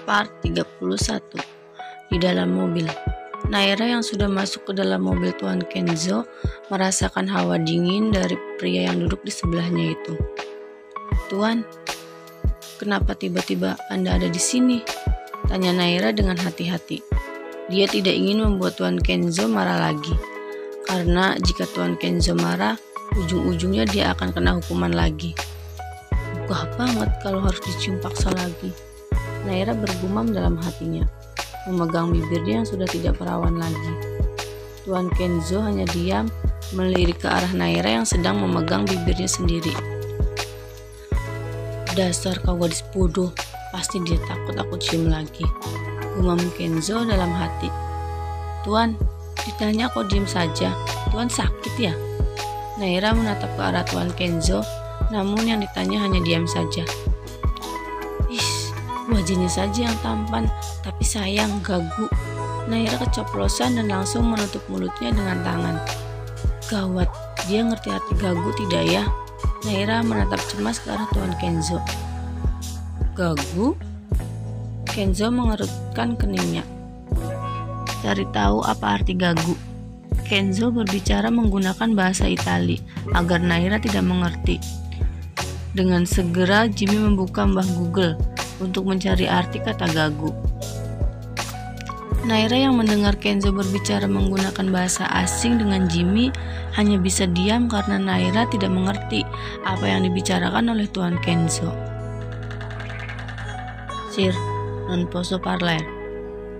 Part 31. Di dalam mobil, Naira yang sudah masuk ke dalam mobil Tuan Kenzo merasakan hawa dingin dari pria yang duduk di sebelahnya itu. "Tuan, kenapa tiba-tiba Anda ada di sini?" tanya Naira dengan hati-hati. Dia tidak ingin membuat Tuan Kenzo marah lagi, karena jika Tuan Kenzo marah, ujung-ujungnya dia akan kena hukuman lagi. Gah banget kalau harus dicium paksa lagi, Naira bergumam dalam hatinya, memegang bibirnya yang sudah tidak perawan lagi. Tuan Kenzo hanya diam, melirik ke arah Naira yang sedang memegang bibirnya sendiri. "Dasar kau gadis bodoh, pasti dia takut aku cium lagi," gumam Kenzo dalam hati. "Tuan, ditanya kok diam saja, Tuan sakit ya?" Naira menatap ke arah Tuan Kenzo, namun yang ditanya hanya diam saja. Wajahnya saja yang tampan, tapi sayang, gagu. Naira keceplosan dan langsung menutup mulutnya dengan tangan. Gawat, dia ngerti arti gagu tidak ya? Naira menatap cemas ke arah Tuan Kenzo. "Gagu?" Kenzo mengerutkan keningnya. Cari tahu apa arti gagu. Kenzo berbicara menggunakan bahasa Itali agar Naira tidak mengerti. Dengan segera Jimmy membuka Mbah Google untuk mencari arti kata gagu. Naira yang mendengar Kenzo berbicara menggunakan bahasa asing dengan Jimmy hanya bisa diam karena Naira tidak mengerti apa yang dibicarakan oleh Tuan Kenzo. "Sir, non posso parlare,"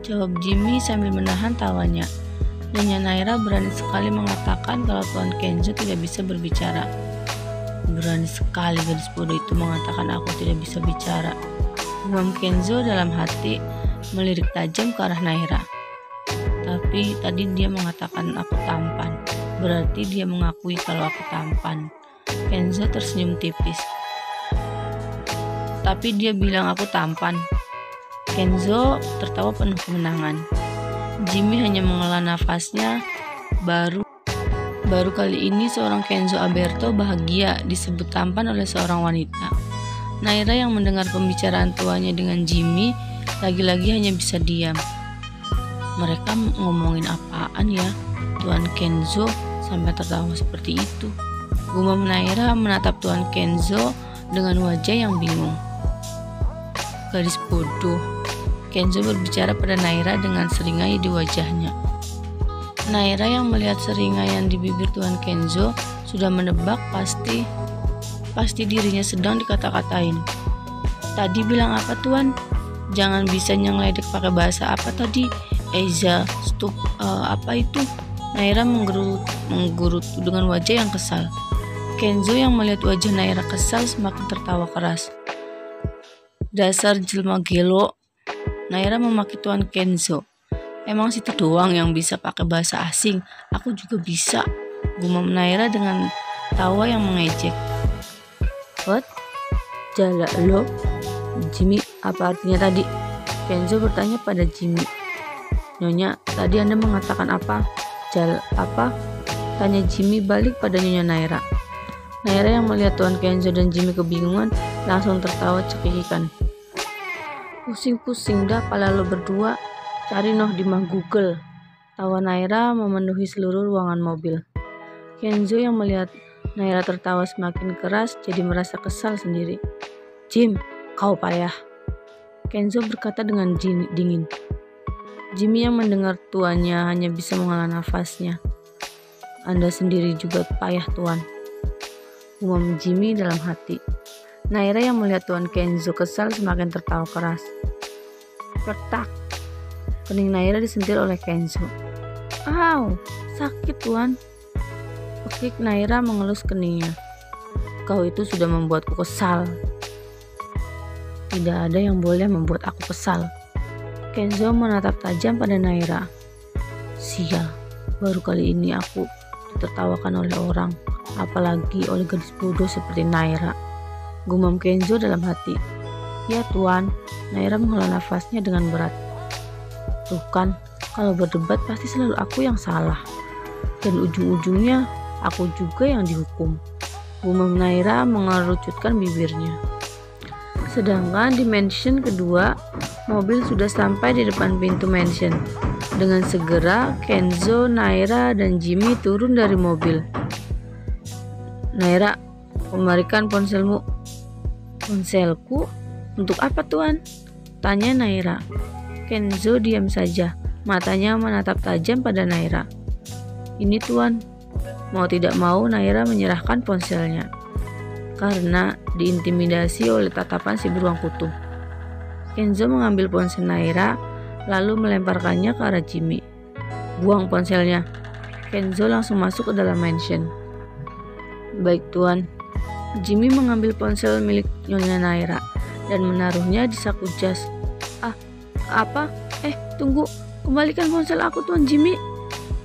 jawab Jimmy sambil menahan tawanya. Nyonya Naira berani sekali mengatakan kalau Tuan Kenzo tidak bisa berbicara. Berani sekali gadis bodoh itu mengatakan aku tidak bisa bicara, gumam Kenzo dalam hati, melirik tajam ke arah Naira. Tapi tadi dia mengatakan aku tampan, berarti dia mengakui kalau aku tampan. Kenzo tersenyum tipis. "Tapi dia bilang aku tampan." Kenzo tertawa penuh kemenangan. Jimmy hanya menghela nafasnya. Baru kali ini seorang Kenzo Alberto bahagia disebut tampan oleh seorang wanita. Naira yang mendengar pembicaraan tuanya dengan Jimmy lagi-lagi hanya bisa diam. Mereka ngomongin apaan ya? Tuan Kenzo sampai tertawa seperti itu, gumam Naira menatap Tuan Kenzo dengan wajah yang bingung. "Gadis bodoh," Kenzo berbicara pada Naira dengan seringai di wajahnya. Naira yang melihat seringaian di bibir Tuan Kenzo sudah menebak pasti dirinya sedang dikata-katain. "Tadi bilang apa Tuan? Jangan bisa ngeledek pakai bahasa apa tadi? Eza, stup, apa itu?" Naira menggerutu dengan wajah yang kesal. Kenzo yang melihat wajah Naira kesal semakin tertawa keras. "Dasar jelma gelo," Naira memaki Tuan Kenzo. "Emang situ doang yang bisa pakai bahasa asing? Aku juga bisa," gumam Naira dengan tawa yang mengejek. "What? Jala lo? Jimmy, apa artinya tadi?" Kenzo bertanya pada Jimmy. "Nyonya, tadi Anda mengatakan apa?" "Jala apa?" tanya Jimmy balik pada Nyonya Naira. Naira yang melihat Tuan Kenzo dan Jimmy kebingungan langsung tertawa cekikikan. "Pusing-pusing dah pala lo berdua, cari noh di Mbah Google." Tawa Naira memenuhi seluruh ruangan mobil. Kenzo yang melihat Naira tertawa semakin keras jadi merasa kesal sendiri. "Jim, kau payah," Kenzo berkata dengan dingin. Jimmy yang mendengar tuannya hanya bisa menghela nafasnya. "Anda sendiri juga payah Tuan," gumam Jimmy dalam hati. Naira yang melihat Tuan Kenzo kesal semakin tertawa keras. Petak, kening Naira disentil oleh Kenzo. "Au, sakit Tuan." Pekik Naira mengelus keningnya. "Kau itu sudah membuatku kesal." "Tidak ada yang boleh membuat aku kesal." Kenzo menatap tajam pada Naira. "Sial, baru kali ini aku ditertawakan oleh orang, apalagi oleh gadis bodoh seperti Naira," gumam Kenzo dalam hati. "Ya Tuan," Naira menghela nafasnya dengan berat. "Tuh kan, kalau berdebat pasti selalu aku yang salah, dan ujung-ujungnya aku juga yang dihukum," gumam Naira mengerucutkan bibirnya. Sedangkan di mansion kedua, mobil sudah sampai di depan pintu mansion. Dengan segera, Kenzo, Naira, dan Jimmy turun dari mobil. "Naira, kembalikan ponselmu." "Ponselku? Untuk apa, Tuan?" tanya Naira. Kenzo diam saja, matanya menatap tajam pada Naira. "Ini, Tuan." Mau tidak mau, Naira menyerahkan ponselnya karena diintimidasi oleh tatapan si beruang kutub. Kenzo mengambil ponsel Naira lalu melemparkannya ke arah Jimmy. "Buang ponselnya." Kenzo langsung masuk ke dalam mansion. "Baik, Tuan." Jimmy mengambil ponsel milik Nyonya Naira dan menaruhnya di saku jas. Apa? Tunggu, kembalikan ponsel aku, Tuan Jimmy."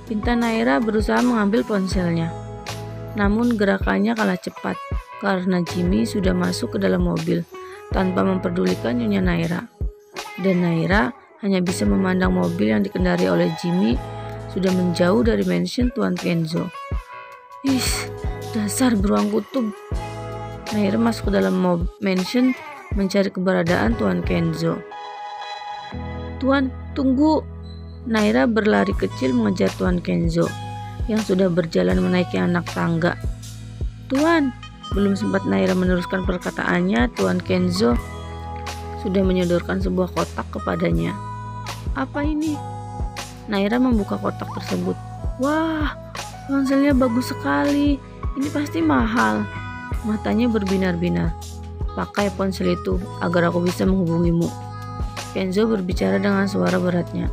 Pinta Naira berusaha mengambil ponselnya. Namun gerakannya kalah cepat karena Jimmy sudah masuk ke dalam mobil tanpa memperdulikan Nyonya Naira. Dan Naira hanya bisa memandang mobil yang dikendari oleh Jimmy sudah menjauh dari mansion Tuan Kenzo. Dasar beruang kutub. Naira masuk ke dalam mansion mencari keberadaan Tuan Kenzo. "Tuan, tunggu!" Naira berlari kecil mengejar Tuan Kenzo yang sudah berjalan menaiki anak tangga. "Tuan!" Belum sempat Naira meneruskan perkataannya, Tuan Kenzo sudah menyodorkan sebuah kotak kepadanya. "Apa ini?" Naira membuka kotak tersebut. "Wah, ponselnya bagus sekali. Ini pasti mahal." Matanya berbinar-binar. "Pakai ponsel itu agar aku bisa menghubungimu." Kenzo berbicara dengan suara beratnya.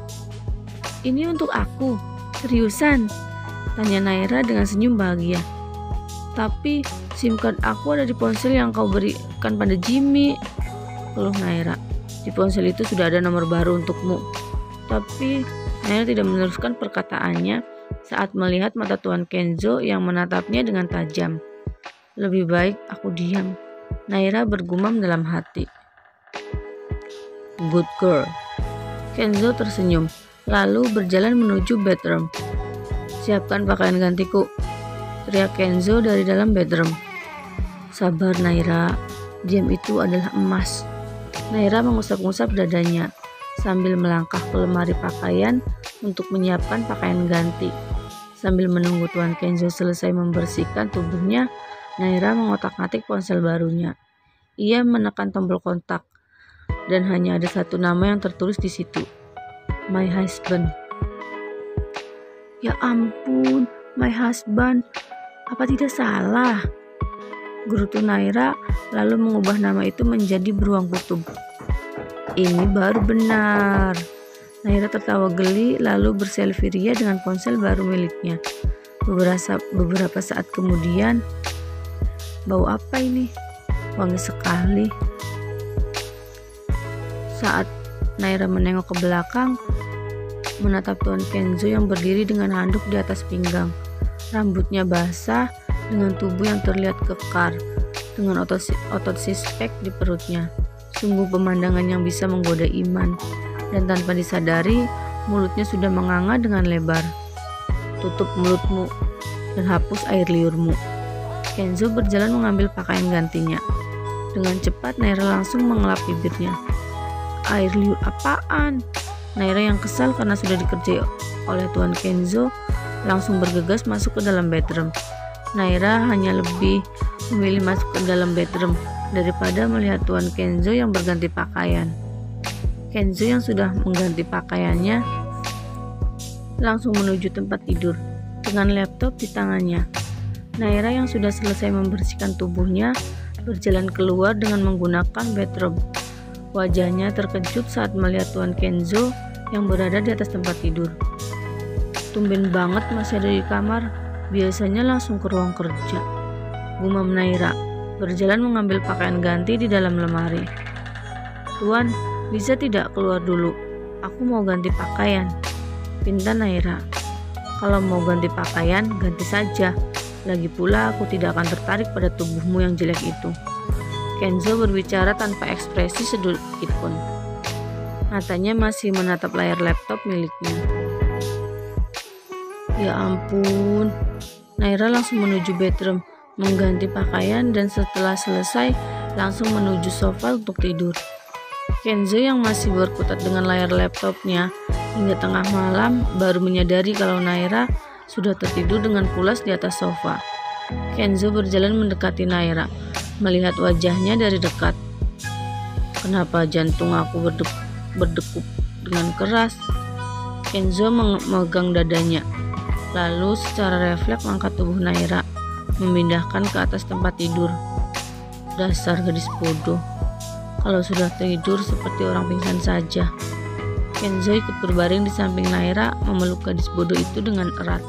"Ini untuk aku? Seriusan?" tanya Naira dengan senyum bahagia. "Tapi SIM card aku ada di ponsel yang kau berikan pada Jimmy," keluh Naira. "Di ponsel itu sudah ada nomor baru untukmu." Tapi Naira tidak meneruskan perkataannya saat melihat mata Tuan Kenzo yang menatapnya dengan tajam. "Lebih baik aku diam," Naira bergumam dalam hati. "Good girl." Kenzo tersenyum, lalu berjalan menuju bedroom. "Siapkan pakaian gantiku," teriak Kenzo dari dalam bedroom. "Sabar, Naira. Diam itu adalah emas." Naira mengusap-ngusap dadanya sambil melangkah ke lemari pakaian untuk menyiapkan pakaian ganti. Sambil menunggu Tuan Kenzo selesai membersihkan tubuhnya, Naira mengotak-atik ponsel barunya. Ia menekan tombol kontak dan hanya ada satu nama yang tertulis di situ. "My husband." "Ya ampun, my husband. Apa tidak salah?" gerutu Naira lalu mengubah nama itu menjadi beruang kutub. "Ini baru benar." Naira tertawa geli lalu berselfie ria dengan ponsel baru miliknya. Beberapa saat kemudian, "Bau apa ini? Wangi sekali." Saat Naira menengok ke belakang, menatap Tuan Kenzo yang berdiri dengan handuk di atas pinggang. Rambutnya basah dengan tubuh yang terlihat kekar, dengan otot six-pack di perutnya. Sungguh pemandangan yang bisa menggoda iman. Dan tanpa disadari, mulutnya sudah menganga dengan lebar. "Tutup mulutmu dan hapus air liurmu." Kenzo berjalan mengambil pakaian gantinya. Dengan cepat Naira langsung mengelap bibirnya. "Air liur apaan?" Naira yang kesal karena sudah dikerjai oleh Tuan Kenzo langsung bergegas masuk ke dalam bedroom. Naira hanya lebih memilih masuk ke dalam bedroom daripada melihat Tuan Kenzo yang berganti pakaian. Kenzo yang sudah mengganti pakaiannya langsung menuju tempat tidur dengan laptop di tangannya. Naira yang sudah selesai membersihkan tubuhnya berjalan keluar dengan menggunakan bathrobe. Wajahnya terkejut saat melihat Tuan Kenzo yang berada di atas tempat tidur. "Tumben banget masih ada di kamar, biasanya langsung ke ruang kerja," gumam Naira, berjalan mengambil pakaian ganti di dalam lemari. "Tuan, bisa tidak keluar dulu? Aku mau ganti pakaian," pinta Naira. "Kalau mau ganti pakaian, ganti saja. Lagi pula aku tidak akan tertarik pada tubuhmu yang jelek itu." Kenzo berbicara tanpa ekspresi sedikit pun. Matanya masih menatap layar laptop miliknya. Ya ampun. Naira langsung menuju bedroom, mengganti pakaian, dan setelah selesai, langsung menuju sofa untuk tidur. Kenzo yang masih berkutat dengan layar laptopnya hingga tengah malam baru menyadari kalau Naira sudah tertidur dengan pulas di atas sofa. Kenzo berjalan mendekati Naira, melihat wajahnya dari dekat. "Kenapa jantung aku berdegup dengan keras?" Kenzo memegang dadanya, lalu secara refleks mengangkat tubuh Naira, memindahkan ke atas tempat tidur. Dasar gadis bodoh, kalau sudah tidur seperti orang pingsan saja. Kenzo ikut berbaring di samping Naira, memeluk gadis bodoh itu dengan erat.